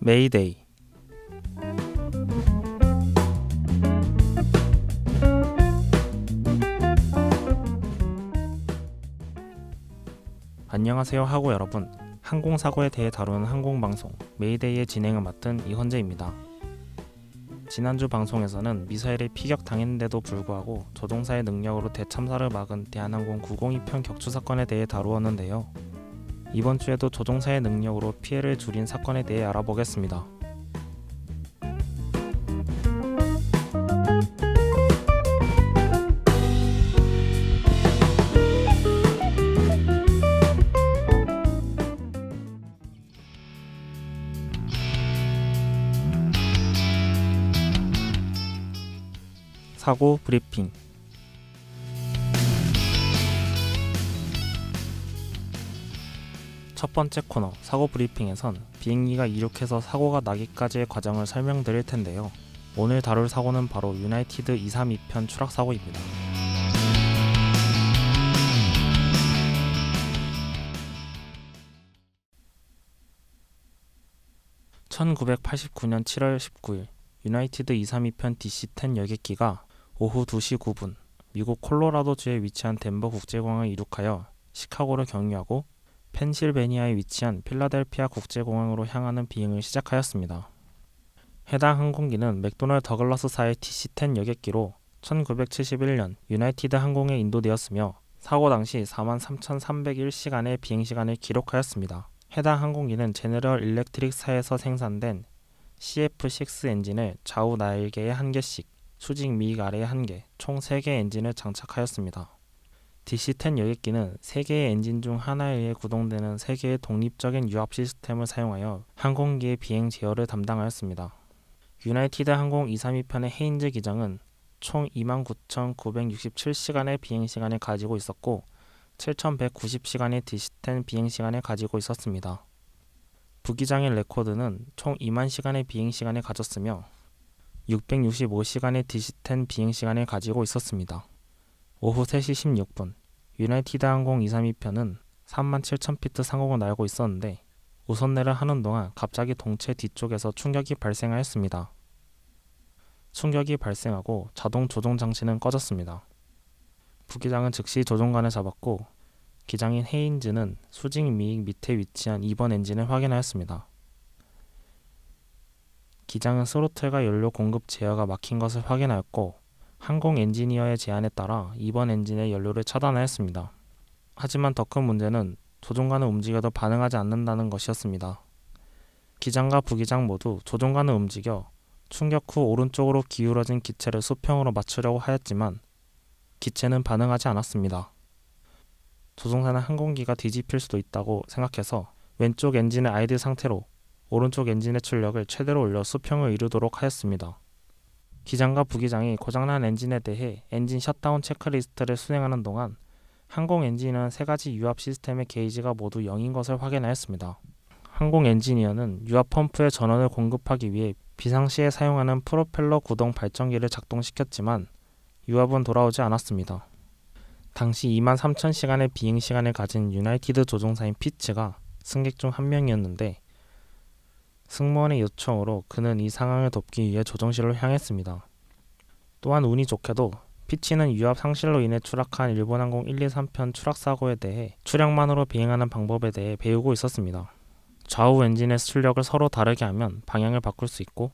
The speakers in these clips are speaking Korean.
메이데이. 안녕하세요 하고 여러분, 항공사고에 대해 다루는 항공방송 메이데이의 진행을 맡은 이헌재입니다. 지난주 방송에서는 미사일에 피격당했는데도 불구하고 조종사의 능력으로 대참사를 막은 대한항공 902편 격추 사건에 대해 다루었는데요. 이번 주에도 조종사의 능력으로 피해를 줄인 사건에 대해 알아보겠습니다. 사고 브리핑. 첫 번째 코너 사고 브리핑에선 비행기가 이륙해서 사고가 나기까지의 과정을 설명드릴 텐데요. 오늘 다룰 사고는 바로 유나이티드 232편 추락 사고입니다. (1989년 7월 19일) 유나이티드 232편 DC-10 여객기가 오후 2시 9분 미국 콜로라도주에 위치한 덴버 국제공항을 이륙하여 시카고를 경유하고 펜실베니아에 위치한 필라델피아 국제공항으로 향하는 비행을 시작하였습니다. 해당 항공기는 맥도널드 더글라스사의 DC-10 여객기로 1971년 유나이티드 항공에 인도되었으며 사고 당시 43,301시간의 비행시간을 기록하였습니다. 해당 항공기는 제너럴 일렉트릭사에서 생산된 CF6 엔진을 좌우 날개에 1개씩, 수직 미익 아래에 1개, 총 3개의 엔진을 장착하였습니다. DC-10 여객기는 3개의 엔진 중 하나에 의해 구동되는 3개의 독립적인 유압 시스템을 사용하여 항공기의 비행 제어를 담당하였습니다. 유나이티드 항공 232편의 헤인즈 기장은 총 29,967시간의 비행시간을 가지고 있었고 7,190시간의 DC-10 비행시간을 가지고 있었습니다. 부기장의 레코드는 총 2만 시간의 비행시간을 가졌으며 665시간의 DC-10 비행시간을 가지고 있었습니다. 오후 3시 16분 유나이티드 항공 232편은 37,000피트 상공을 날고 있었는데 우선내를 하는 동안 갑자기 동체 뒤쪽에서 충격이 발생하였습니다. 충격이 발생하고 자동 조종 장치는 꺼졌습니다. 부기장은 즉시 조종관을 잡았고 기장인 헤인즈는 수직 미익 밑에 위치한 2번 엔진을 확인하였습니다. 기장은 스로틀과 연료 공급 제어가 막힌 것을 확인하였고 항공 엔지니어의 제안에 따라 2번 엔진의 연료를 차단하였습니다. 하지만 더 큰 문제는 조종관을 움직여도 반응하지 않는다는 것이었습니다. 기장과 부기장 모두 조종관을 움직여 충격 후 오른쪽으로 기울어진 기체를 수평으로 맞추려고 하였지만 기체는 반응하지 않았습니다. 조종사는 항공기가 뒤집힐 수도 있다고 생각해서 왼쪽 엔진을 아이들 상태로 오른쪽 엔진의 출력을 최대로 올려 수평을 이루도록 하였습니다. 기장과 부기장이 고장난 엔진에 대해 엔진 셧다운 체크리스트를 수행하는 동안 항공 엔지니어는 3가지 유압 시스템의 게이지가 모두 0인 것을 확인하였습니다. 항공 엔지니어는 유압 펌프에 전원을 공급하기 위해 비상시에 사용하는 프로펠러 구동 발전기를 작동시켰지만 유압은 돌아오지 않았습니다. 당시 23,000시간의 비행시간을 가진 유나이티드 조종사인 피츠가 승객 중 한 명이었는데 승무원의 요청으로 그는 이 상황을 돕기 위해 조종실로 향했습니다. 또한 운이 좋게도 피치는 유압 상실로 인해 추락한 일본항공 123편 추락사고에 대해 추력만으로 비행하는 방법에 대해 배우고 있었습니다. 좌우 엔진의 출력을 서로 다르게 하면 방향을 바꿀 수 있고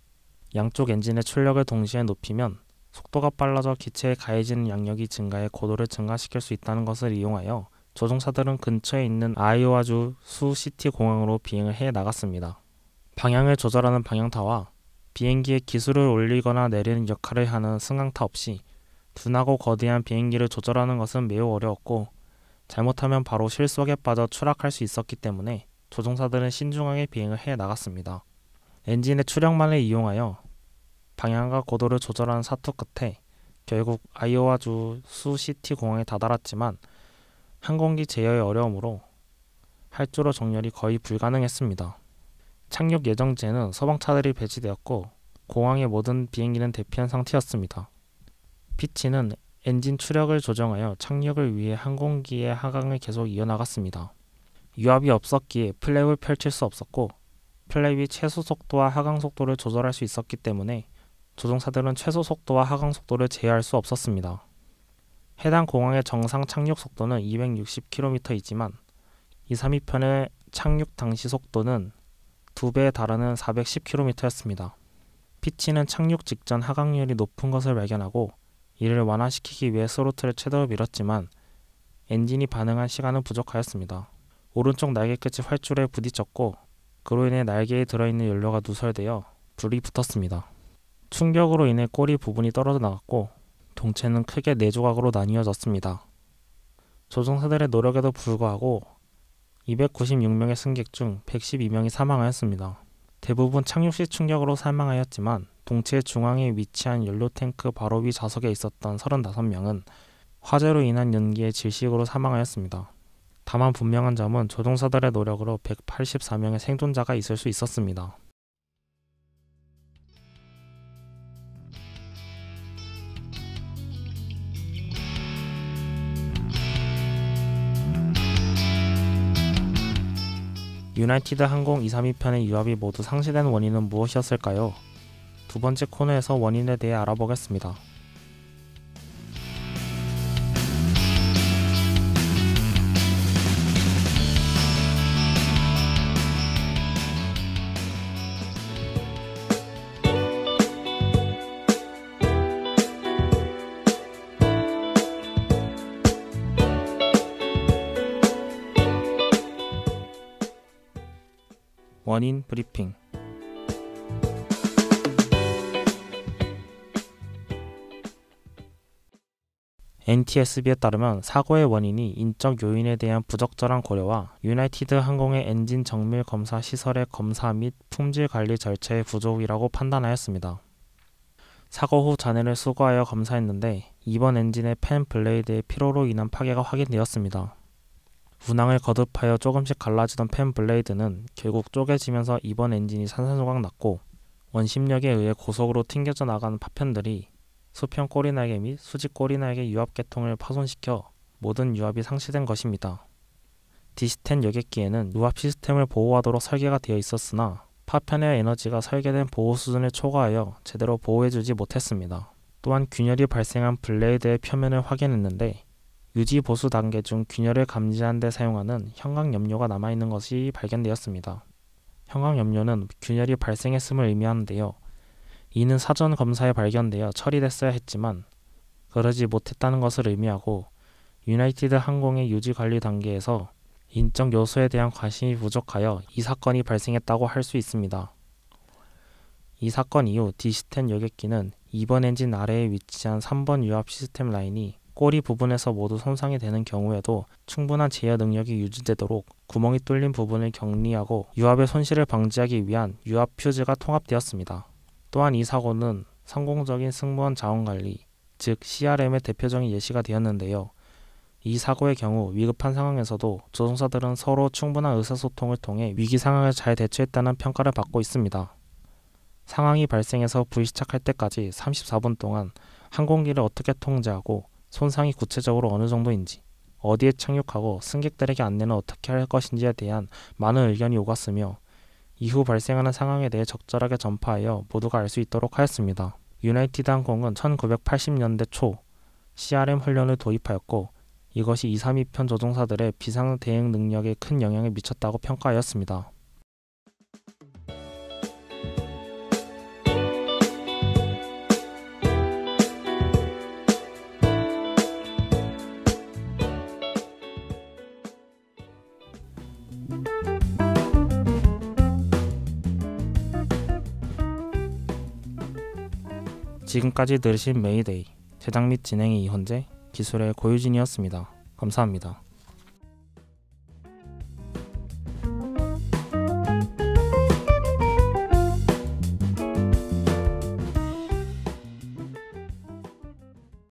양쪽 엔진의 출력을 동시에 높이면 속도가 빨라져 기체에 가해지는 양력이 증가해 고도를 증가시킬 수 있다는 것을 이용하여 조종사들은 근처에 있는 아이오와주 수시티 공항으로 비행을 해 나갔습니다. 방향을 조절하는 방향타와 비행기의 기술을 올리거나 내리는 역할을 하는 승강타 없이 둔하고 거대한 비행기를 조절하는 것은 매우 어려웠고 잘못하면 바로 실속에 빠져 추락할 수 있었기 때문에 조종사들은 신중하게 비행을 해 나갔습니다. 엔진의 추력만을 이용하여 방향과 고도를 조절하는 사투 끝에 결국 아이오와주 수시티 공항에 다다랐지만 항공기 제어의 어려움으로 활주로 정렬이 거의 불가능했습니다. 착륙 예정지에는 소방차들이 배치되었고 공항의 모든 비행기는 대피한 상태였습니다. 피치는 엔진 추력을 조정하여 착륙을 위해 항공기의 하강을 계속 이어나갔습니다. 유압이 없었기에 플랩을 펼칠 수 없었고 플랩이 최소 속도와 하강 속도를 조절할 수 있었기 때문에 조종사들은 최소 속도와 하강 속도를 제어할 수 없었습니다. 해당 공항의 정상 착륙 속도는 260km이지만 232편의 착륙 당시 속도는 2배에 달하는 410km였습니다. 피치는 착륙 직전 하강률이 높은 것을 발견하고 이를 완화시키기 위해 스로틀을 최대로 밀었지만 엔진이 반응한 시간은 부족하였습니다. 오른쪽 날개 끝이 활주로에 부딪혔고 그로 인해 날개에 들어있는 연료가 누설되어 불이 붙었습니다. 충격으로 인해 꼬리 부분이 떨어져 나갔고 동체는 크게 4조각으로 나뉘어졌습니다. 조종사들의 노력에도 불구하고 296명의 승객 중 112명이 사망하였습니다. 대부분 착륙시 충격으로 사망하였지만 동체 중앙에 위치한 연료 탱크 바로 위 좌석에 있었던 35명은 화재로 인한 연기의 질식으로 사망하였습니다. 다만 분명한 점은 조종사들의 노력으로 184명의 생존자가 있을 수 있었습니다. 유나이티드 항공 232편의 유압이 모두 상실된 원인은 무엇이었을까요? 두 번째 코너에서 원인에 대해 알아보겠습니다. 원인 브리핑. NTSB에 따르면 사고의 원인이 인적 요인에 대한 부적절한 고려와 유나이티드 항공의 엔진 정밀 검사 시설의 검사 및 품질 관리 절차의 부족이라고 판단하였습니다. 사고 후 잔해를 수거하여 검사했는데 이번 엔진의 팬 블레이드의 피로로 인한 파괴가 확인되었습니다. 운항을 거듭하여 조금씩 갈라지던 팬 블레이드는 결국 쪼개지면서 이번 엔진이 산산조각 났고 원심력에 의해 고속으로 튕겨져 나가는 파편들이 수평 꼬리날개 및 수직 꼬리날개 유압 계통을 파손시켜 모든 유압이 상실된 것입니다. D10 여객기에는 유압 시스템을 보호하도록 설계가 되어 있었으나 파편의 에너지가 설계된 보호 수준을 초과하여 제대로 보호해주지 못했습니다. 또한 균열이 발생한 블레이드의 표면을 확인했는데 유지 보수 단계 중 균열을 감지하는 데 사용하는 형광염료가 남아있는 것이 발견되었습니다. 형광염료는 균열이 발생했음을 의미하는데요. 이는 사전 검사에 발견되어 처리됐어야 했지만 그러지 못했다는 것을 의미하고 유나이티드 항공의 유지 관리 단계에서 인적 요소에 대한 관심이 부족하여 이 사건이 발생했다고 할 수 있습니다. 이 사건 이후 D10 여객기는 2번 엔진 아래에 위치한 3번 유압 시스템 라인이 꼬리 부분에서 모두 손상이 되는 경우에도 충분한 제어 능력이 유지되도록 구멍이 뚫린 부분을 격리하고 유압의 손실을 방지하기 위한 유압 퓨즈가 통합되었습니다. 또한 이 사고는 성공적인 승무원 자원관리, 즉 CRM의 대표적인 예시가 되었는데요. 이 사고의 경우 위급한 상황에서도 조종사들은 서로 충분한 의사소통을 통해 위기 상황을 잘 대처했다는 평가를 받고 있습니다. 상황이 발생해서 불시착할 때까지 34분 동안 항공기를 어떻게 통제하고 손상이 구체적으로 어느 정도인지, 어디에 착륙하고 승객들에게 안내는 어떻게 할 것인지에 대한 많은 의견이 오갔으며 이후 발생하는 상황에 대해 적절하게 전파하여 모두가 알 수 있도록 하였습니다. 유나이티드 항공은 1980년대 초 CRM 훈련을 도입하였고 이것이 232편 조종사들의 비상 대응 능력에 큰 영향을 미쳤다고 평가하였습니다. 지금까지 들으신 메이데이, 제작 및 진행의 이현재, 기술의 고유진이었습니다. 감사합니다.